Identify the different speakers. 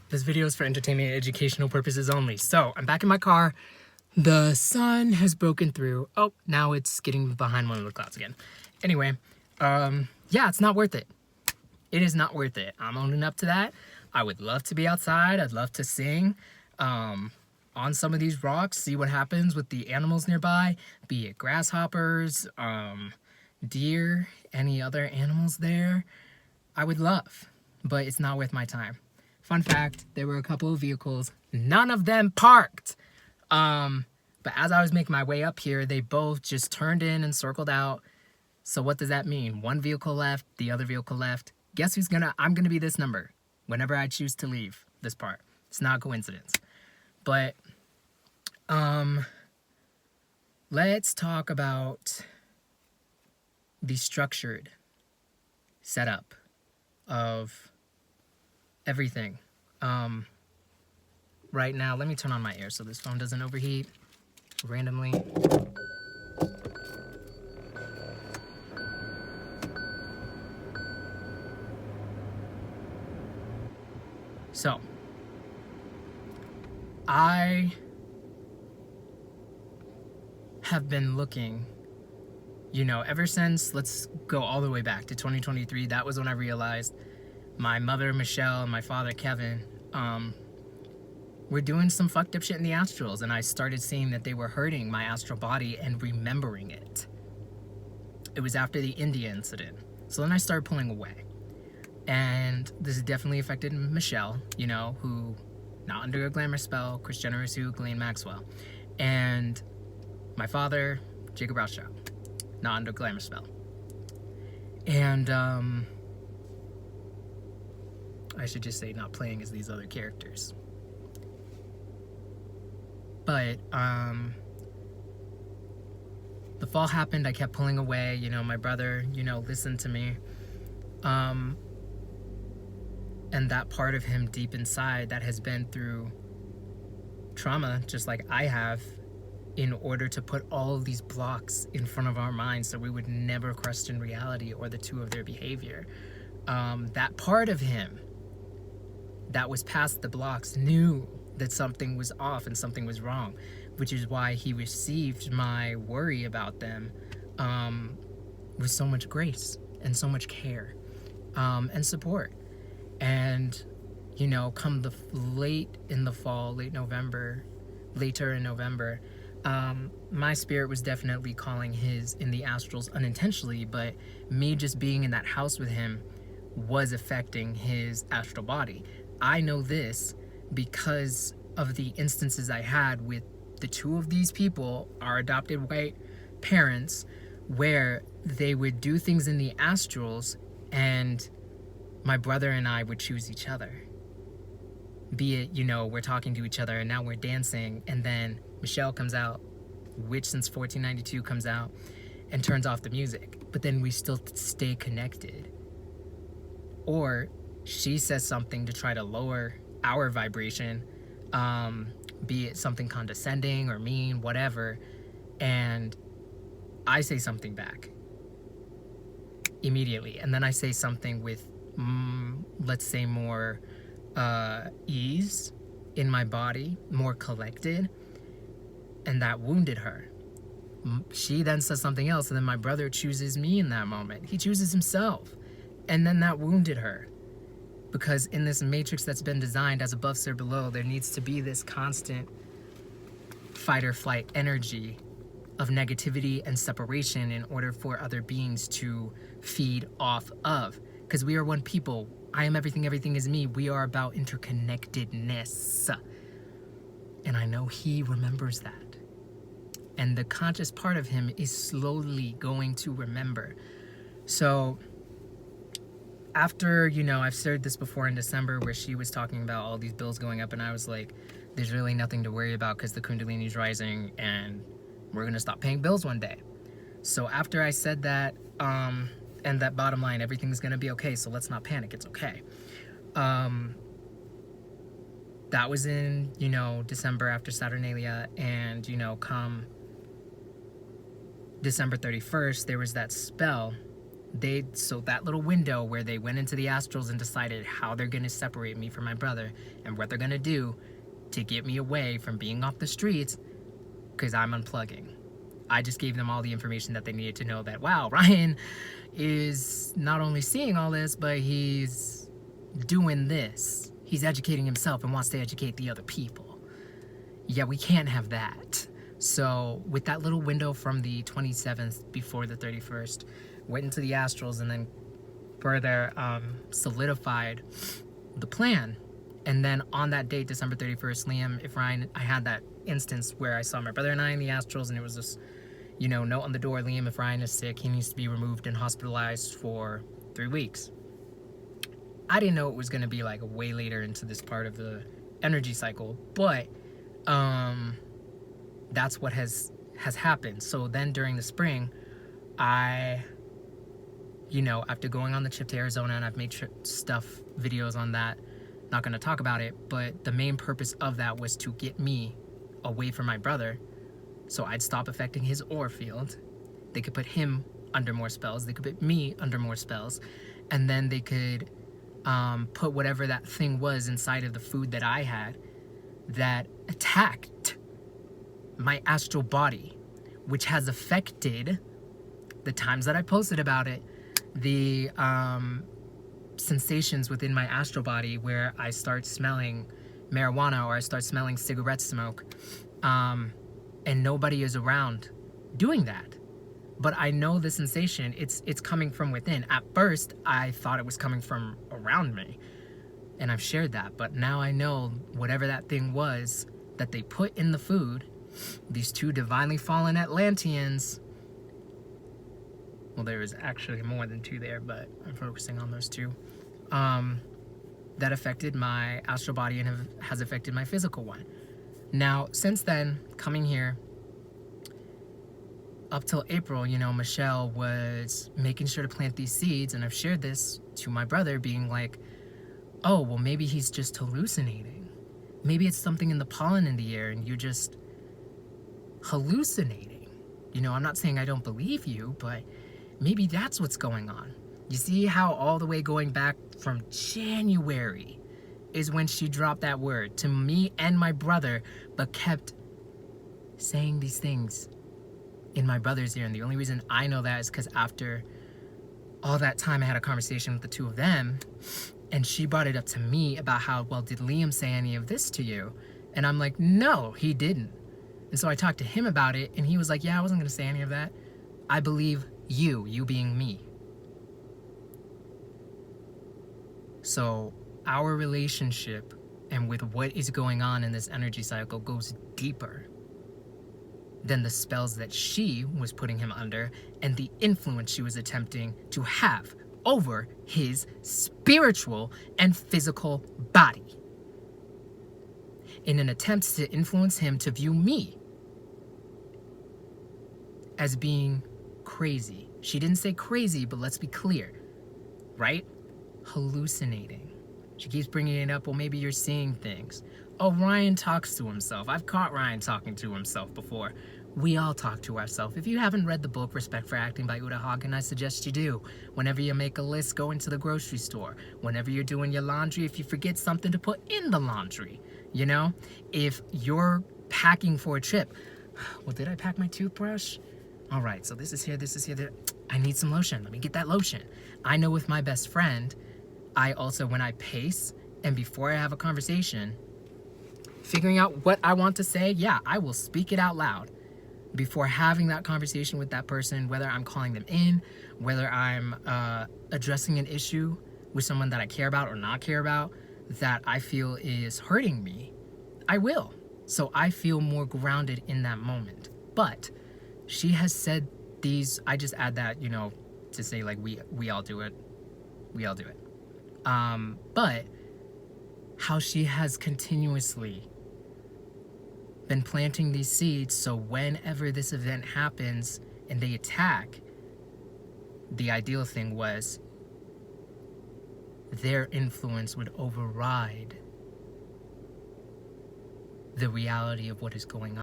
Speaker 1: This video is for entertainment and educational purposes only. So I'm back in my car. The sun has broken through. Oh, now it's getting behind one of the clouds again. Anyway, yeah, it's not worth it. It is not worth it. I'm owning up to that. I would love to be outside. I'd love to sing on some of these rocks, see what happens with the animals nearby, be it grasshoppers, deer, any other animals there. I would love, but it's not worth my time. Fun fact, there were a couple of vehicles, none of them parked. But as I was making my way up here, they both just turned in and circled out. So what does that mean? One vehicle left, the other vehicle left. Guess who's I'm gonna be this number whenever I choose to leave this part. It's not a coincidence. But let's talk about the structured setup of everything. Right now, let me turn on my air so this phone doesn't overheat randomly. So, I have been looking, ever since, let's go all the way back to 2023. That was when I realized my mother, Michelle, and my father, Kevin, were doing some fucked up shit in the astrals, and I started seeing that they were hurting my astral body and remembering it. It was after the India incident. So then I started pulling away. And this definitely affected Michelle, who, not under a glamour spell, Kris Jenner, who, Ghislaine Maxwell. And my father, Jacob Rothschild, not under a glamour spell. And, I should just say not playing as these other characters. But, the fall happened, I kept pulling away, my brother, listened to me. And that part of him deep inside that has been through trauma, just like I have, in order to put all of these blocks in front of our minds so we would never question reality or the two of their behavior. That part of him that was past the blocks knew that something was off and something was wrong, which is why he received my worry about them with so much grace and so much care and support. And, come later in November, my spirit was definitely calling his in the astrals unintentionally, but me just being in that house with him was affecting his astral body. I know this because of the instances I had with the two of these people, our adopted white parents, where they would do things in the astrals and my brother and I would choose each other. Be it, we're talking to each other and now we're dancing, and then Michelle comes out, which since 1492 comes out, and turns off the music. But then we still stay connected. Or she says something to try to lower our vibration, be it something condescending or mean, whatever, and I say something back immediately. And then I say something with let's say more ease in my body, more collected, and that wounded her. She then says something else, and then my brother chooses me in that moment. He chooses himself, and then that wounded her, because in this matrix that's been designed as above so below, there needs to be this constant fight or flight energy of negativity and separation in order for other beings to feed off of. Because we are one people. I am everything, everything is me. We are about interconnectedness. And I know he remembers that. And the conscious part of him is slowly going to remember. So after, I've shared this before in December where she was talking about all these bills going up, and I was like, there's really nothing to worry about because the Kundalini's rising and we're going to stop paying bills one day. So after I said that, and that bottom line, everything's gonna be okay, so let's not panic, it's okay. That was in, December after Saturnalia, and, come December 31st, there was that spell So that little window where they went into the astrals and decided how they're going to separate me from my brother and what they're going to do to get me away from being off the streets, because I'm unplugging. I just gave them all the information that they needed to know that, wow, Ryan is not only seeing all this, but he's doing this. He's educating himself and wants to educate the other people. Yeah, we can't have that. So with that little window from the 27th before the 31st, went into the astrals and then further solidified the plan. And then on that date, December 31st, Liam, if Ryan, I had that instance where I saw my brother and I in the astrals, and it was this, note on the door, Liam, if Ryan is sick, he needs to be removed and hospitalized for 3 weeks. I didn't know it was going to be like way later into this part of the energy cycle, but that's what has happened. So then during the spring, after going on the trip to Arizona, and I've made videos on that, not going to talk about it, but the main purpose of that was to get me away from my brother so I'd stop affecting his aura field. They could put him under more spells, they could put me under more spells, and then they could put whatever that thing was inside of the food that I had that attacked my astral body, which has affected the times that I posted about it, the sensations within my astral body where I start smelling marijuana or I start smelling cigarette smoke, and nobody is around doing that. But I know the sensation, it's coming from within. At first, I thought it was coming from around me, and I've shared that, but now I know whatever that thing was that they put in the food, these two divinely fallen Atlanteans, well, there is actually more than two there, but I'm focusing on those two, that affected my astral body and has affected my physical one. Now, since then, coming here, up till April, Michelle was making sure to plant these seeds, and I've shared this to my brother, being like, oh, well, maybe he's just hallucinating. Maybe it's something in the pollen in the air and you're just hallucinating. I'm not saying I don't believe you, but maybe that's what's going on. You see how all the way going back from January is when she dropped that word to me and my brother, but kept saying these things in my brother's ear. And the only reason I know that is because after all that time, I had a conversation with the two of them, and she brought it up to me about how, well, did Liam say any of this to you? And I'm like, no, he didn't. And so I talked to him about it, and he was like, yeah, I wasn't going to say any of that. I believe you being me. So our relationship and with what is going on in this energy cycle goes deeper than the spells that she was putting him under and the influence she was attempting to have over his spiritual and physical body in an attempt to influence him to view me as being crazy. She didn't say crazy, but let's be clear, right? Hallucinating. She keeps bringing it up, well, maybe you're seeing things. Oh, Ryan talks to himself. I've caught Ryan talking to himself before. We all talk to ourselves. If you haven't read the book Respect for Acting by Uta Hagen, I suggest you do. Whenever you make a list, go into the grocery store. Whenever you're doing your laundry, if you forget something to put in the laundry, if you're packing for a trip, well, did I pack my toothbrush? All right, so this is here, there. I need some lotion. Let me get that lotion. I know with my best friend, I also, when I pace and before I have a conversation, figuring out what I want to say, yeah, I will speak it out loud before having that conversation with that person, whether I'm calling them in, whether I'm addressing an issue with someone that I care about or not care about, that I feel is hurting me, I will. So I feel more grounded in that moment. But she has said these, I just add that, to say like we all do it. We all do it. But how she has continuously been planting these seeds, so whenever this event happens and they attack, the ideal thing was their influence would override the reality of what is going on.